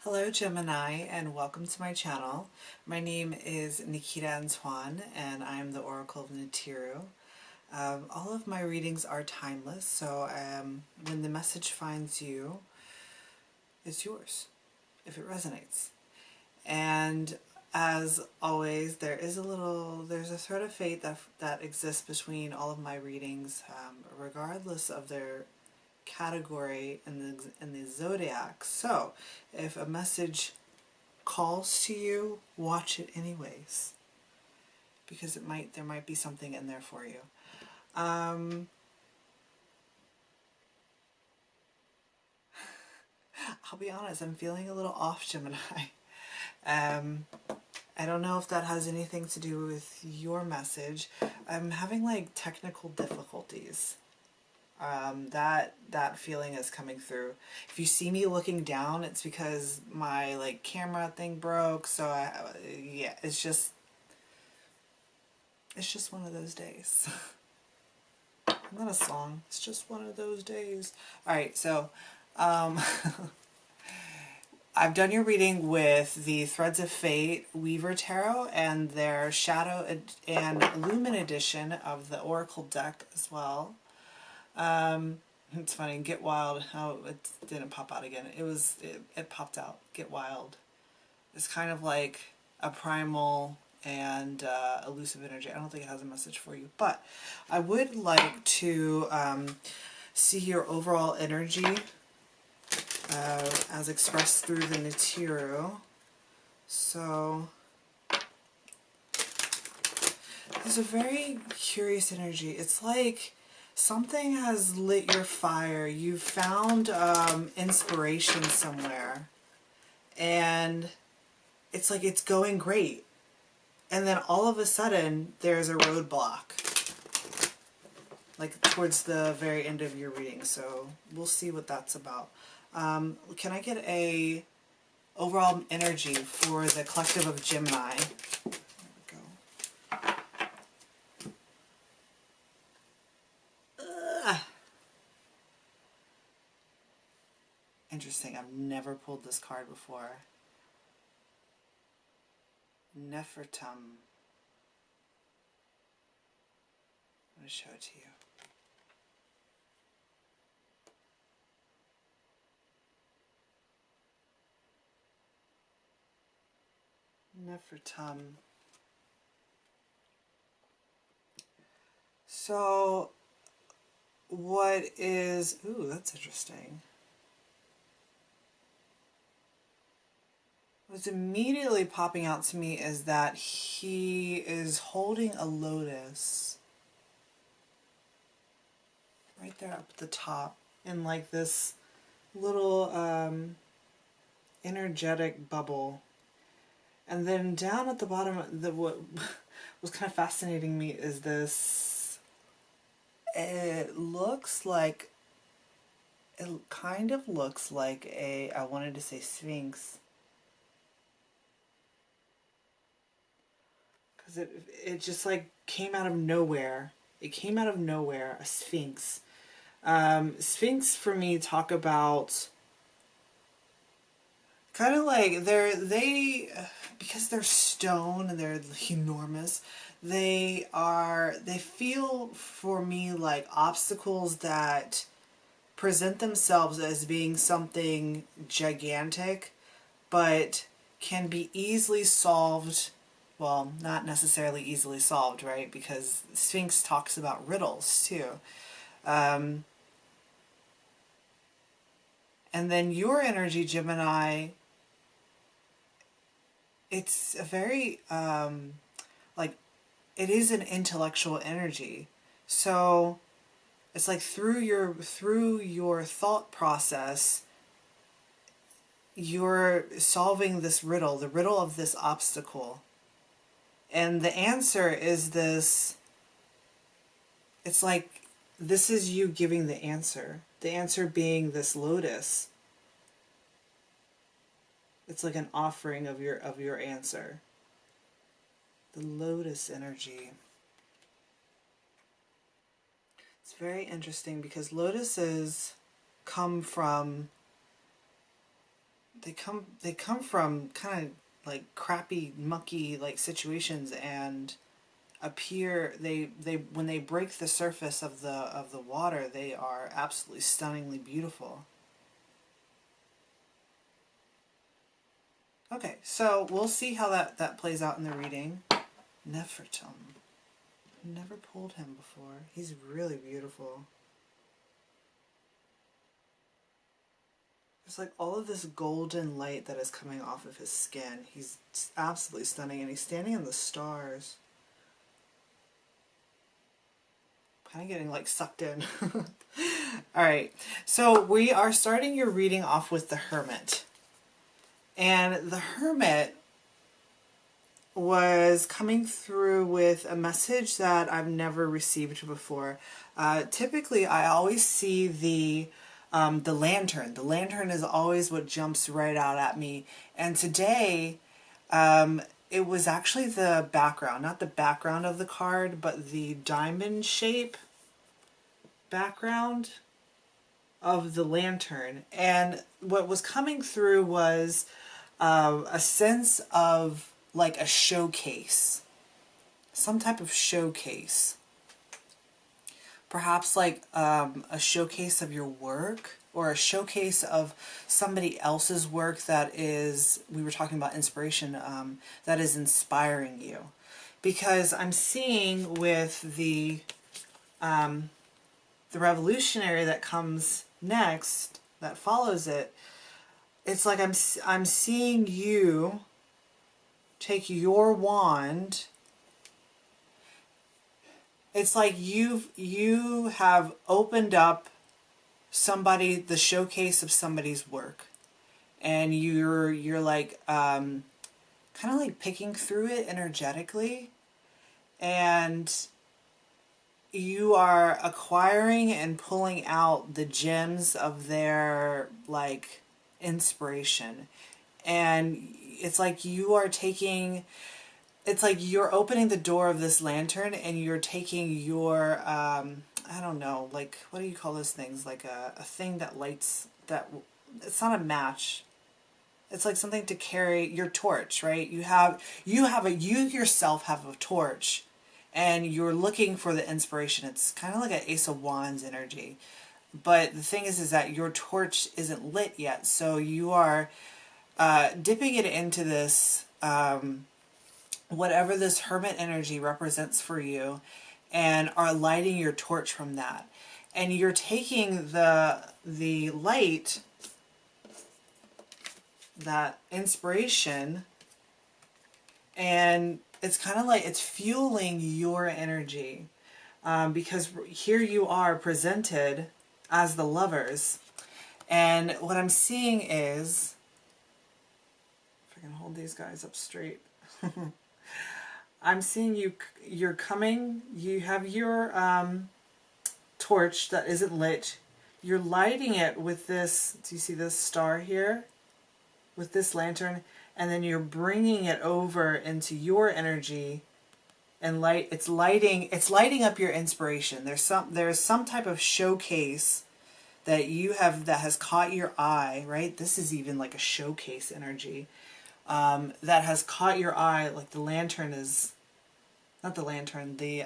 Hello Gemini and welcome to my channel. My name is Nikita Antoine and I'm the Oracle of Natiru. All of my readings are timeless, so when the message finds you, it's yours if it resonates. And as always, there's a thread of fate that exists between all of my readings, regardless of their category in the zodiac. So if a message calls to you, watch it anyways, because there might be something in there for you. I'll be honest, I'm feeling a little off, Gemini. I don't know if that has anything to do with your message. I'm having like technical difficulties. That feeling is coming through. If you see me looking down, it's because my like camera thing broke. So yeah, it's just one of those days. Not a song. It's just one of those days. All right, so I've done your reading with the Threads of Fate Weaver Tarot and their Shadow and Lumen edition of the Oracle deck as well. It's funny, Get Wild, how it didn't pop out again. It popped out. Get Wild. It's kind of like a primal and elusive energy. I don't think it has a message for you, but I would like to see your overall energy as expressed through the Natiru. So there's a very curious energy. It's like something has lit your fire. You've found inspiration somewhere, and it's like it's going great. And then all of a sudden, there's a roadblock, like towards the very end of your reading. So we'll see what that's about. Can I get a overall energy for the collective of Gemini? There we go. Interesting. I've never pulled this card before. Nefertum. I'm going to show it to you. Nefertum. So, what is... Ooh, that's interesting. What's immediately popping out to me is that he is holding a lotus right there up at the top in like this little energetic bubble. And then down at the bottom, what was kind of fascinating me is this, it kind of looks like a, I wanted to say Sphinx. Because it just like came out of nowhere. It came out of nowhere, a Sphinx. Sphinx for me talk about kind of like because they're stone and they're enormous, they feel for me like obstacles that present themselves as being something gigantic, but can be easily solved. Well, not necessarily easily solved, right? Because Sphinx talks about riddles too. And then your energy, Gemini, it's a very, like, it is an intellectual energy. So it's like through your thought process, you're solving this riddle, the riddle of this obstacle. And the answer is this, it's like, this is you giving the answer. The answer being this lotus. It's like an offering of your answer. The lotus energy. It's very interesting because lotuses come from they come from kind of like crappy, mucky like situations, and appear they when they break the surface of the water, they are absolutely stunningly beautiful. Okay, so we'll see how that plays out in the reading. Nefertum. Never pulled him before. He's really beautiful. There's like all of this golden light that is coming off of his skin. He's absolutely stunning, and he's standing in the stars. Kind of getting like sucked in. All right, so we are starting your reading off with the Hermit. And the Hermit was coming through with a message that I've never received before. Typically, I always see the lantern. The lantern is always what jumps right out at me. And today, it was actually the background, not the background of the card, but the diamond shape background of the lantern. And what was coming through was a sense of like a showcase, some type of showcase. Perhaps like a showcase of your work, or a showcase of somebody else's work that is, we were talking about inspiration, that is inspiring you. Because I'm seeing with the revolutionary that comes next, that follows it, it's like I'm seeing you take your wand. It's like you have opened up the showcase of somebody's work, and you're like kind of like picking through it energetically, and you are acquiring and pulling out the gems of their like inspiration. And it's like you are taking, it's like you're opening the door of this lantern, and you're taking your I don't know, like, what do you call those things, like a thing that lights, that it's not a match, it's like something to carry, your torch, right? You yourself have a torch, and you're looking for the inspiration. It's kind of like an Ace of Wands energy. But the thing is that your torch isn't lit yet, so you are dipping it into this, whatever this Hermit energy represents for you, and are lighting your torch from that. And you're taking the light, that inspiration, and it's kind of like it's fueling your energy, because here you are presented as the lovers. And what I'm seeing is, if I can hold these guys up straight, I'm seeing you're coming, you have your torch that isn't lit, you're lighting it with this, do you see this star here? With this lantern, and then you're bringing it over into your energy, and it's lighting up your inspiration. There's some type of showcase that you have that has caught your eye, right? This is even like a showcase energy that has caught your eye. Like the lantern is, not the lantern, the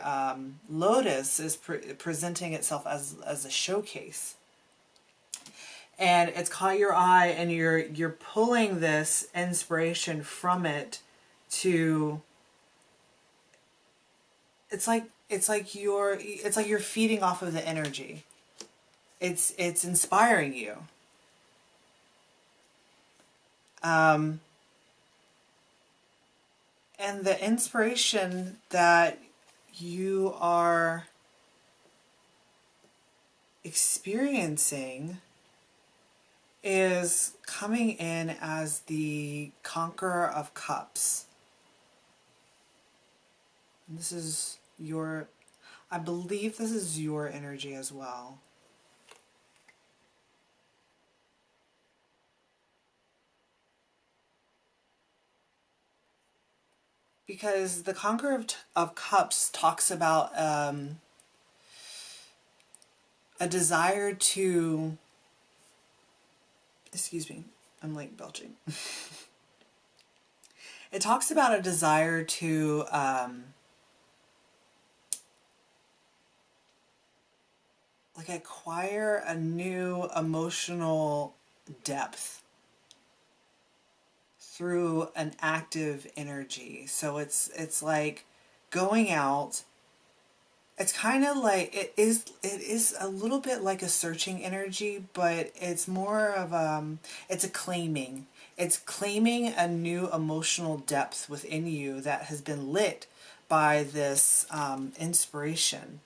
lotus is presenting itself as a showcase. And it's caught your eye, and you're pulling this inspiration from it to, it's like you're feeding off of the energy. It's inspiring you. And the inspiration that you are experiencing is coming in as the Conqueror of Cups. And this is your, I believe this is your energy as well. Because the Conqueror of Cups talks about a desire to, excuse me, I'm like belching. It talks about a desire to like acquire a new emotional depth through an active energy. So it's like going out. It's kind of like it is a little bit like a searching energy, but it's more of it's a claiming. It's claiming a new emotional depth within you that has been lit by this inspiration.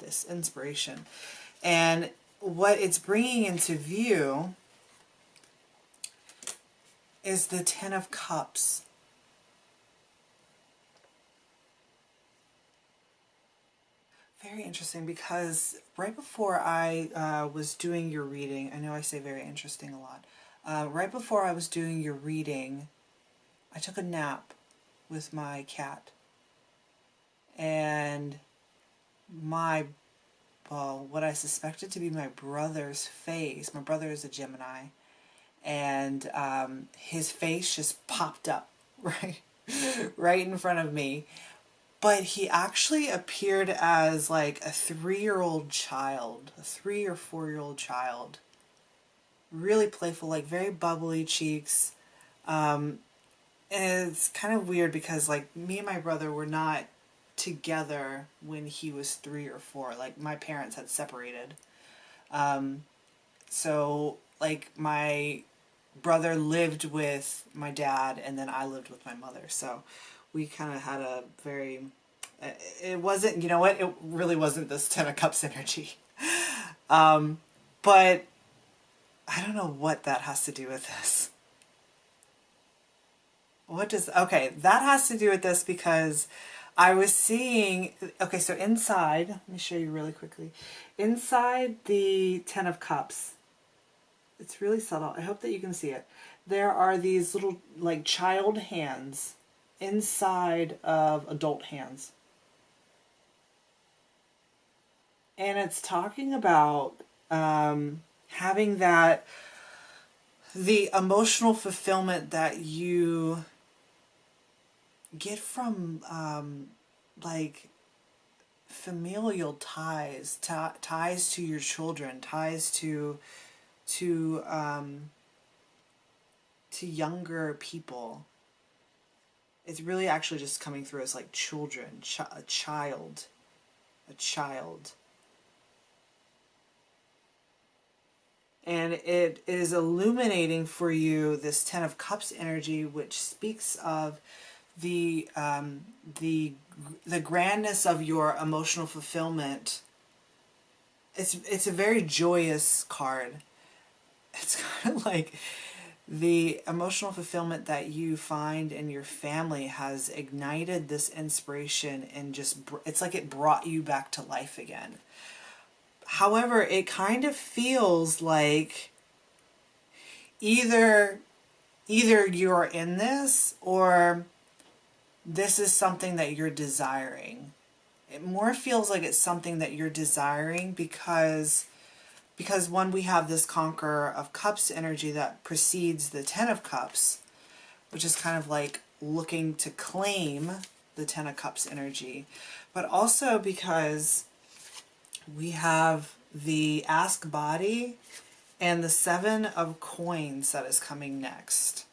And what it's bringing into view is the Ten of Cups. Very interesting, because right before I was doing your reading, I know I say very interesting a lot. Right before I was doing your reading, I took a nap with my cat. And what I suspected to be my brother's face, my brother is a Gemini, and his face just popped up right in front of me. But he actually appeared as like a 3-year-old child, a 3 or 4-year-old child. Really playful, like very bubbly cheeks. And it's kind of weird because like me and my brother were not together when he was 3 or 4. Like my parents had separated. So like my brother lived with my dad and then I lived with my mother. So we kind of had a very, it wasn't, you know what, it really wasn't this Ten of Cups energy. But I don't know what that has to do with this. Okay, that has to do with this because I was seeing, okay, so inside, let me show you really quickly. Inside the Ten of Cups, it's really subtle. I hope that you can see it. There are these little, like, child hands inside of adult hands. And it's talking about having the emotional fulfillment that you get from like familial ties, ties to your children, ties to younger people. It's really actually just coming through as like children, a child. And it is illuminating for you this Ten of Cups energy, which speaks of the grandness of your emotional fulfillment. It's a very joyous card. It's kind of like the emotional fulfillment that you find in your family has ignited this inspiration and just, it's like it brought you back to life again. However, it kind of feels like either you're in this or this is something that you're desiring. It more feels like it's something that you're desiring because one, we have this Conqueror of Cups energy that precedes the Ten of Cups, which is kind of like looking to claim the Ten of Cups energy, but also because we have the Ask Body and the Seven of Coins that is coming next.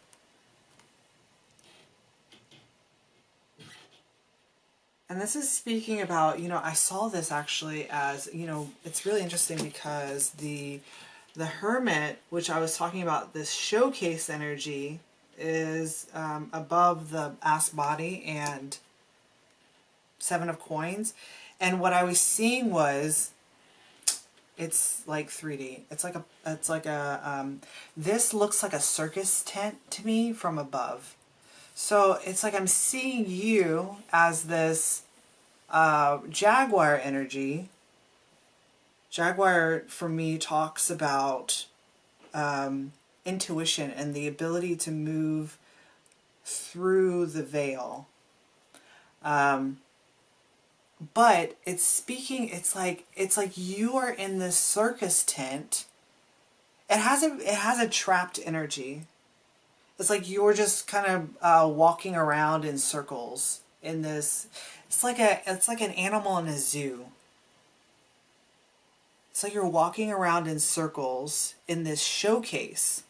And this is speaking about, you know, I saw this actually as, you know, it's really interesting because the Hermit, which I was talking about, this showcase energy, is above the Ask Body and Seven of Coins. And what I was seeing was, it's like 3D. It's like a this looks like a circus tent to me from above. So it's like I'm seeing you as this Jaguar energy. Jaguar for me talks about intuition and the ability to move through the veil. But it's speaking, it's like you are in this circus tent. It has a trapped energy. It's like you're just kind of walking around in circles in this. It's like an animal in a zoo. It's like you're walking around in circles in this showcase.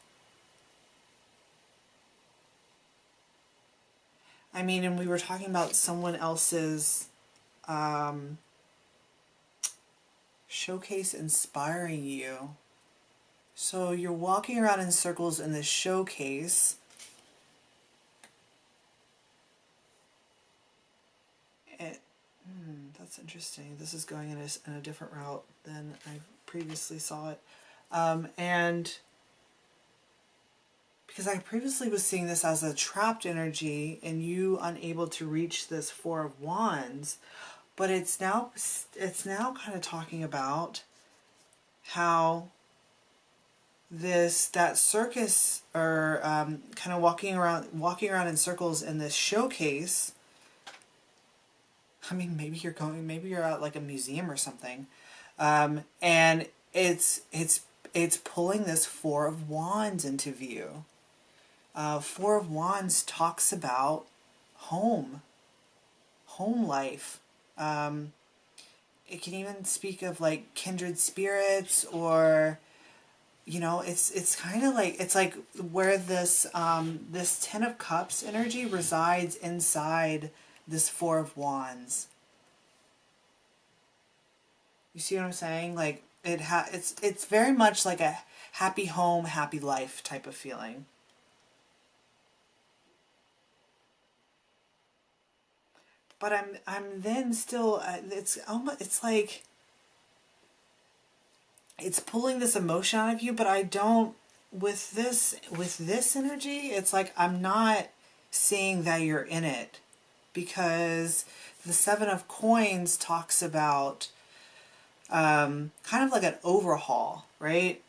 I mean, and we were talking about someone else's um, showcase inspiring you. So you're walking around in circles in this showcase. It, that's interesting. This is going in a different route than I previously saw it. And because I previously was seeing this as a trapped energy and you unable to reach this Four of Wands, but it's now kind of talking about how that circus, or kind of walking around in circles in this showcase. I mean, maybe you're at like a museum or something, and it's pulling this Four of Wands into view. Four of Wands talks about home life. It can even speak of like kindred spirits, or it's kind of like, it's like where this Ten of Cups energy resides inside this Four of Wands. You see what I'm saying? Like it's very much like a happy home, happy life type of feeling. But I'm then still it's almost, it's like it's pulling this emotion out of you, but I don't, with this energy, it's like I'm not seeing that you're in it, because the Seven of Coins talks about kind of like an overhaul, right?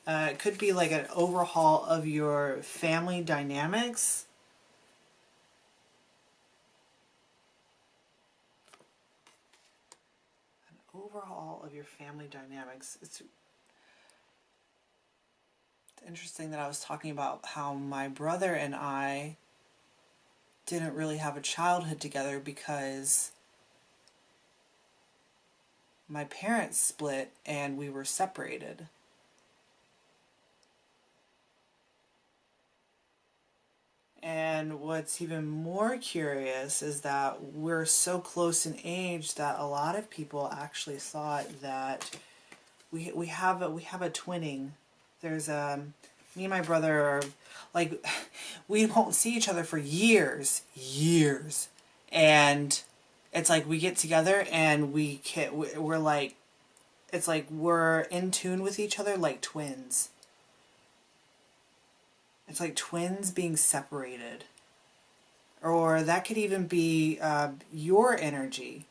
It could be like an overhaul of your family dynamics. An overhaul of your family dynamics. It's interesting that I was talking about how my brother and I didn't really have a childhood together because my parents split and we were separated. And what's even more curious is that we're so close in age that a lot of people actually thought that we have a twinning. There's me and my brother are like, we won't see each other for years, and it's like we get together and we're like, it's like we're in tune with each other like twins. It's like twins being separated. Or that could even be your energy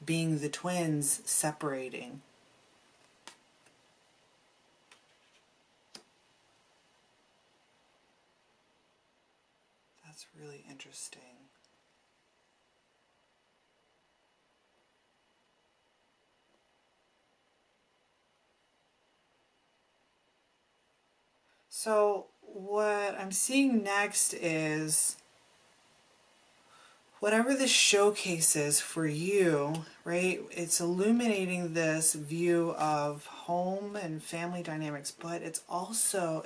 being the twins separating. That's really interesting. So what I'm seeing next is whatever this showcase is for you, right? It's illuminating this view of home and family dynamics, but it's also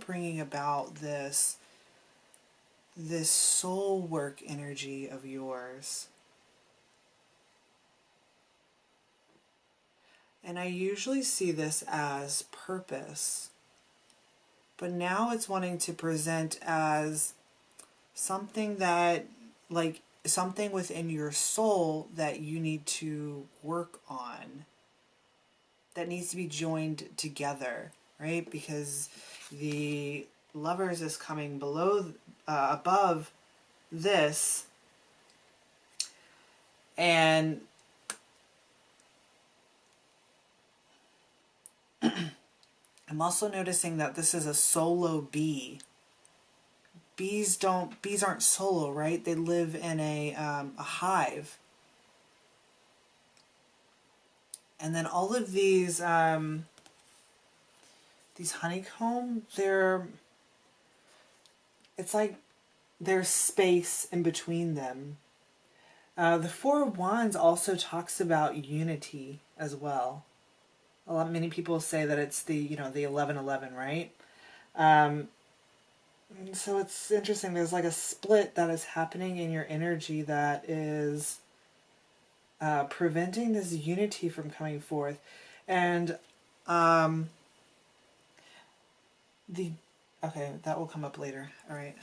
bringing about this soul work energy of yours. And I usually see this as purpose, but now it's wanting to present as something that, like, something within your soul that you need to work on, that needs to be joined together, right? Because the Lovers is coming above this, and I'm also noticing that this is a solo bee. Bees aren't solo, right? They live in a hive. And then all of these these honeycomb, it's like there's space in between them. The Four of Wands also talks about unity as well. Many people say that it's the 11:11, right? So it's interesting. There's like a split that is happening in your energy that is preventing this unity from coming forth, and the okay, that will come up later. All right.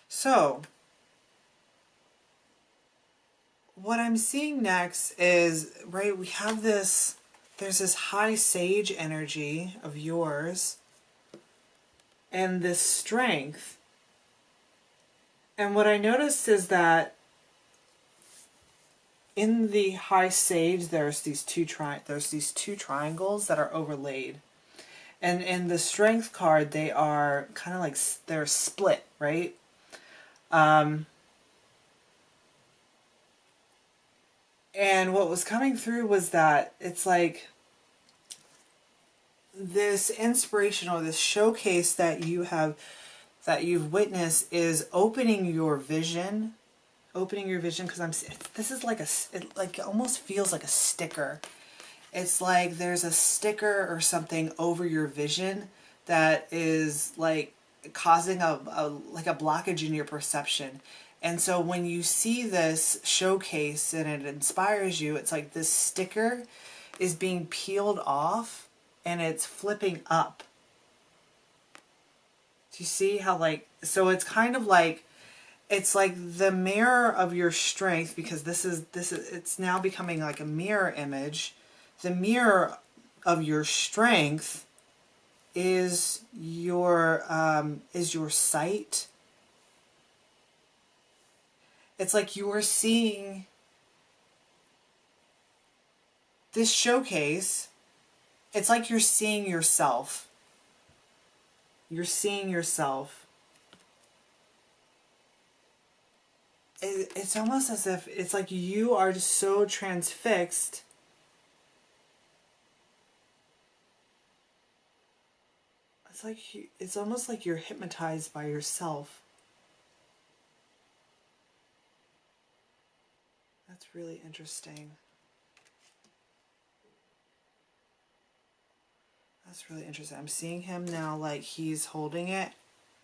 So what I'm seeing next is, right, we have this, there's this high sage energy of yours and this strength. And what I noticed is that in the high sage, there's these two triangles that are overlaid. And in the strength card, they are kind of like, they're split, right? And what was coming through was that it's like this inspiration or this showcase that you've witnessed is opening your vision, because this is like it almost feels like a sticker. It's like there's a sticker or something over your vision that is like causing a blockage in your perception. And so when you see this showcase and it inspires you, it's like this sticker is being peeled off and it's flipping up. Do you see how so it's kind of like, it's like the mirror of your strength, because this is it's now becoming like a mirror image. The mirror of your strength is your sight. It's like you are seeing this showcase. It's like you're seeing yourself. You're seeing yourself. It's almost as if it's like you are just so transfixed. It's almost like you're hypnotized by yourself. That's really interesting. That's really interesting. I'm seeing him now like he's holding it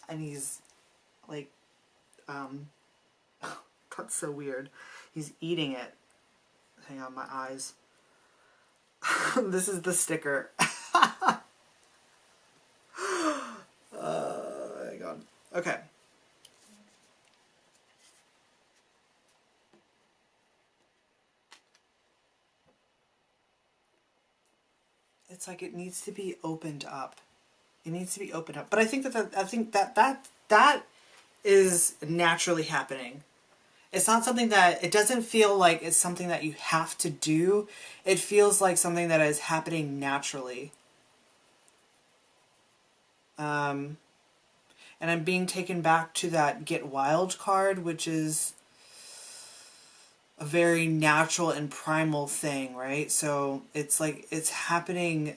and he's like, that's so weird. He's eating it. Hang on, my eyes. This is the sticker. Hang on. Okay. It's like it needs to be opened up. It needs to be opened up. But I think that is naturally happening. It's not something that, it doesn't feel like it's something that you have to do. It feels like something that is happening naturally. And I'm being taken back to that Get Wild card, which is a very natural and primal thing, right? So it's like it's happening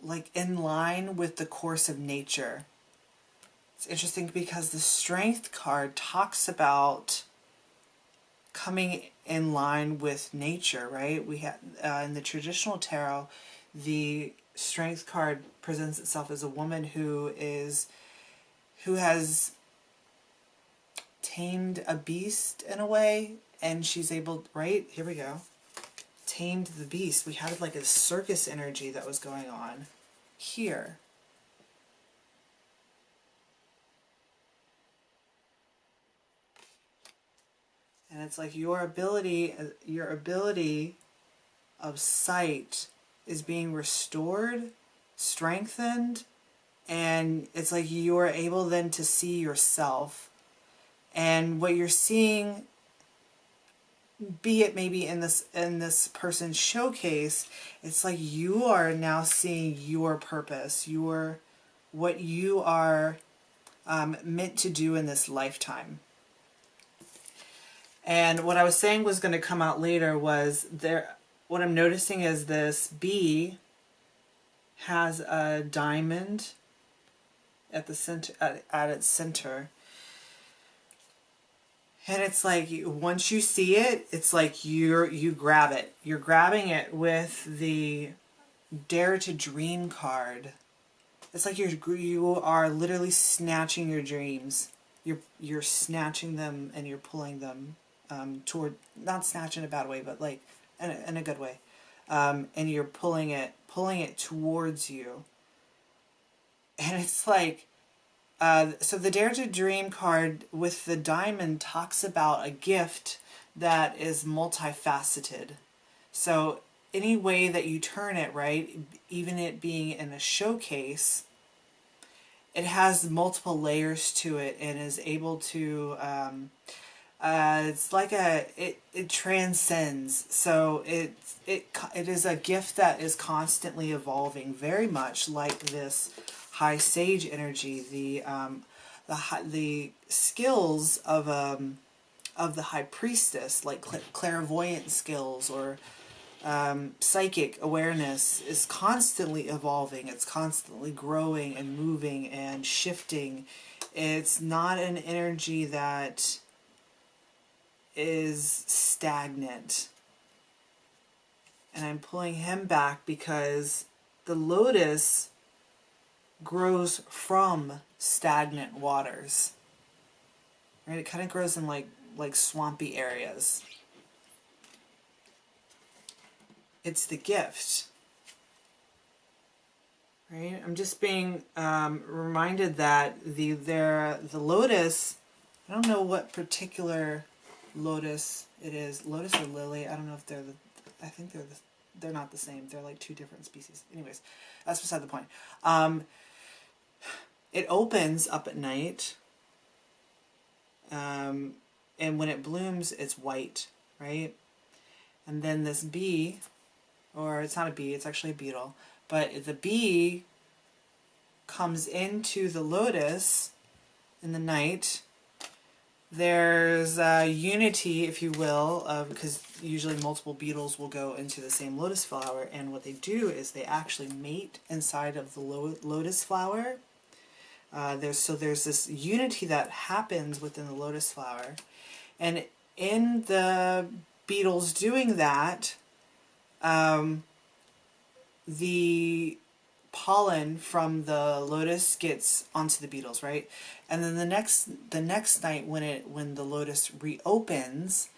like in line with the course of nature. It's interesting because the Strength card talks about coming in line with nature, right? We have in the traditional tarot, the Strength card presents itself as a woman who has tamed a beast in a way, and she's able, right? Here we go. Tamed the beast. We had like a circus energy that was going on here. And it's like your ability of sight is being restored, strengthened, and it's like you are able then to see yourself. And what you're seeing, be it maybe in this person's showcase, it's like you are now seeing your purpose, what you are meant to do in this lifetime. And what I was saying was going to come out later was what I'm noticing is this bee has a diamond at the center, at its center. And it's like, once you see it, it's like you grab it. You're grabbing it with the Dare to Dream card. It's like you are literally snatching your dreams. You're snatching them and you're pulling them toward, not snatch in a bad way, but like in a good way. And you're pulling it towards you. And it's like, so the Dare to Dream card with the diamond talks about a gift that is multifaceted. So any way that you turn it, right, even it being in a showcase, it has multiple layers to it and is able to, it's like it transcends. So it is a gift that is constantly evolving, very much like this high sage energy, the skills of the high priestess, like clairvoyant skills or psychic awareness, is constantly evolving. It's constantly growing and moving and shifting. It's not an energy that is stagnant. And I'm pulling him back because the lotus grows from stagnant waters, right? It kind of grows in like swampy areas. It's the gift, right? I'm just being reminded that the lotus, I don't know what particular lotus it is, lotus or lily. I don't know if they're I think they're not the same. They're like two different species. Anyways, that's beside the point. It opens up at night, and when it blooms, it's white, right? And then this bee, or it's not a bee, it's actually a beetle, but the bee comes into the lotus in the night. There's a unity, if you will, because usually multiple beetles will go into the same lotus flower, and what they do is they actually mate inside of the lotus flower. There's this unity that happens within the lotus flower, and in the beetles doing that, the pollen from the lotus gets onto the beetles, right? And then the next night when the lotus reopens,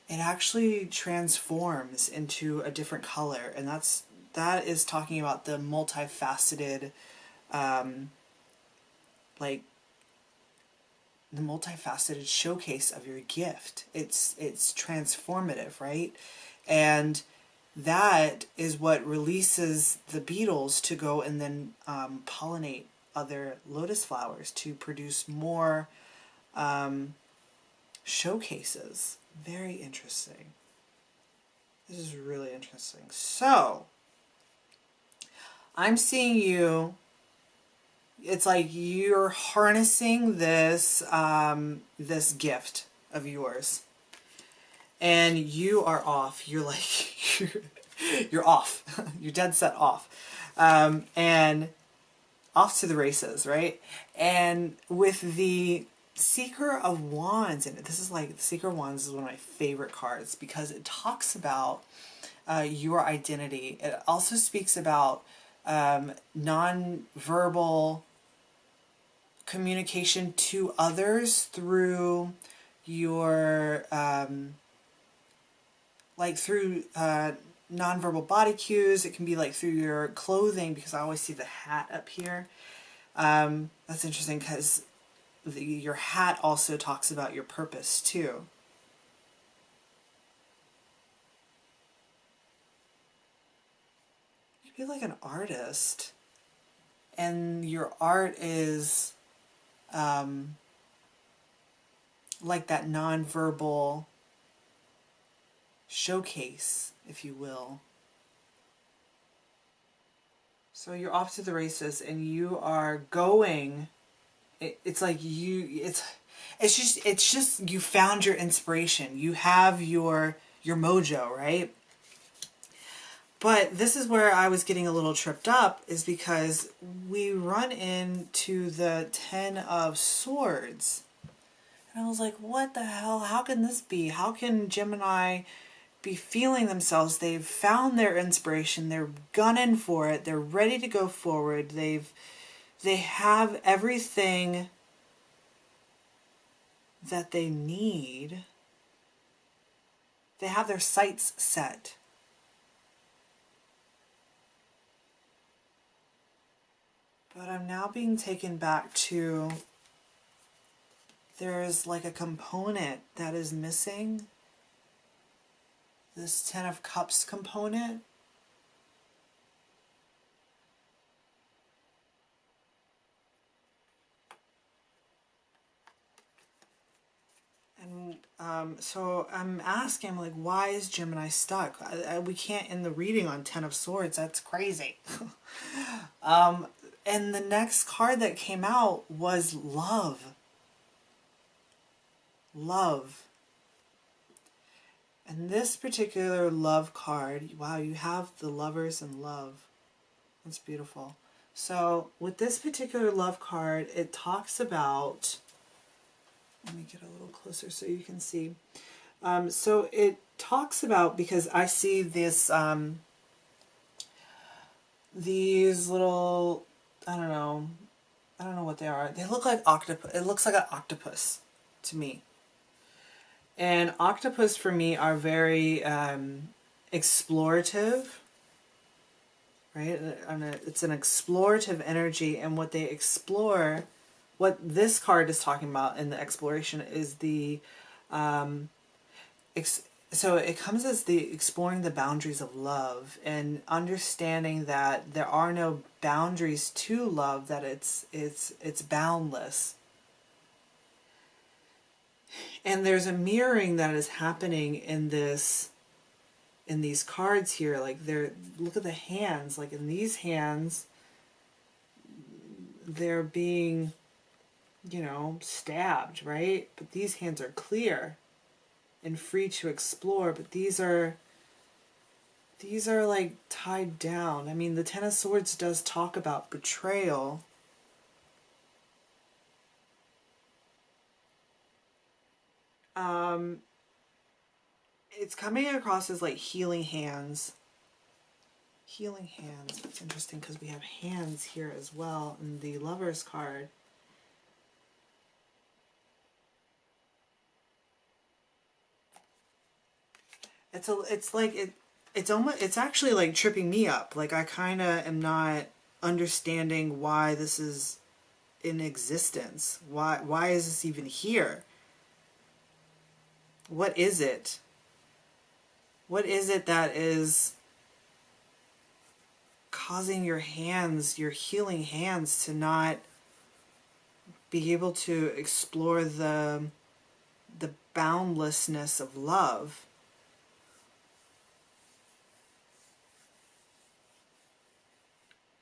it actually transforms into a different color, and that is talking about the multifaceted, like the multifaceted showcase of your gift. It's transformative, right? And that is what releases the beetles to go and then pollinate other lotus flowers to produce more showcases. Very interesting. This is really interesting. So, I'm seeing you, it's like you're harnessing this this gift of yours, and you are off. You're like you're off. You're dead set off, and off to the races, right? And with the Seeker of Wands in it, this is like, the Seeker of Wands is one of my favorite cards because it talks about your identity. It also speaks about non-verbal communication to others through your through nonverbal body cues. It can be like through your clothing, because I always see the hat up here. That's interesting because your hat also talks about your purpose too. You could be like an artist, and your art is like that nonverbal showcase, if you will. So you're off to the races, and you are going. It's like it's just you found your inspiration. You have your mojo, right? But this is where I was getting a little tripped up, is because we run into the Ten of Swords. And I was like, what the hell? How can this be? How can Gemini be feeling themselves? They've found their inspiration. They're gunning for it. They're ready to go forward. They have everything that they need. They have their sights set. But I'm now being taken back to, there's like a component that is missing. This Ten of Cups component. And so I'm asking, like, why is Gemini stuck? We can't end the reading on Ten of Swords. That's crazy. And the next card that came out was love. Love. And this particular love card, wow, you have the Lovers and love. That's beautiful. So with this particular love card, it talks about, let me get a little closer so you can see. So it talks about, because I see this, these little, I don't know what they are. They look like octopus. It looks like an octopus to me. And octopus for me are very explorative, right? It's an explorative energy, and what they explore, what this card is talking about in the exploration is the, so it comes as the exploring the boundaries of love and understanding that there are no boundaries to love, that it's boundless. And there's a mirroring that is happening in these cards here. Like, look at the hands. Like, in these hands, they're being, stabbed, right? But these hands are clear and free to explore. But these are like tied down. I mean, the Ten of Swords does talk about betrayal. It's coming across as like healing hands. Healing hands. That's interesting because we have hands here as well in the Lovers card. It's actually like tripping me up. Like, I kind of am not understanding why this is in existence. Why is this even here? What is it? What is it that is causing your hands, your healing hands, to not be able to explore the boundlessness of love?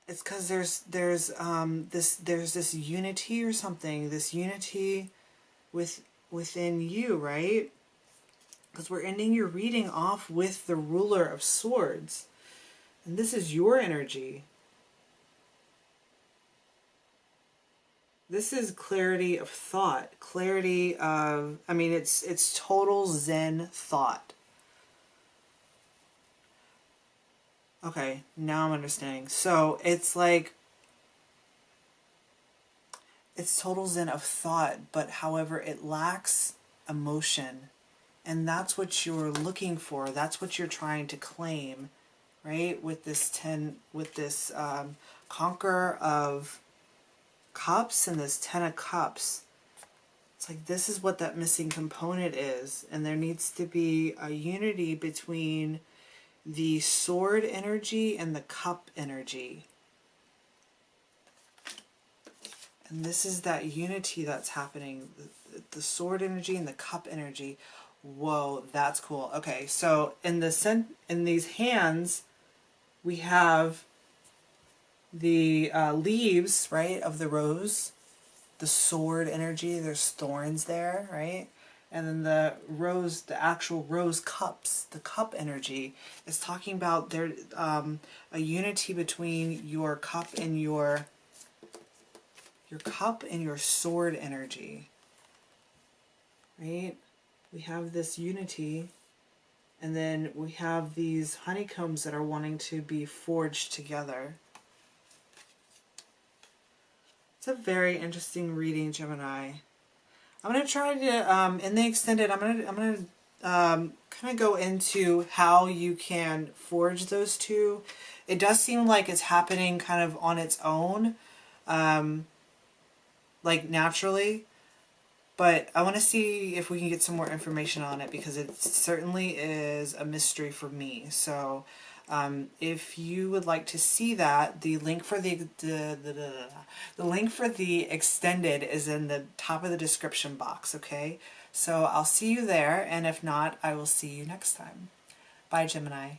It's because there's this unity or something, this unity within you, right? Because we're ending your reading off with the Ruler of Swords. And this is your energy. This is clarity of thought. Clarity of, I mean, it's total Zen thought. Okay, now I'm understanding. So it's like, it's total Zen of thought, but however, it lacks emotion. And that's what you're looking for. That's what you're trying to claim, right? With this Conqueror of Cups and this Ten of Cups. It's like, this is what that missing component is. And there needs to be a unity between the sword energy and the cup energy. And this is that unity that's happening. The sword energy and the cup energy. Whoa, that's cool. Okay, so in these hands, we have the leaves, right, of the rose, the sword energy. There's thorns there, right? And then the rose, the actual rose cups, the cup energy is talking about there a unity between your cup and your sword energy, right? We have this unity, and then we have these honeycombs that are wanting to be forged together. It's a very interesting reading, Gemini. I'm going to try to, in the extended, I'm going to kind of go into how you can forge those two. It does seem like it's happening kind of on its own, like naturally, but I want to see if we can get some more information on it, because it certainly is a mystery for me. So if you would like to see that, the link for the link for the extended is in the top of the description box, okay? So I'll see you there, and if not, I will see you next time. Bye, Gemini.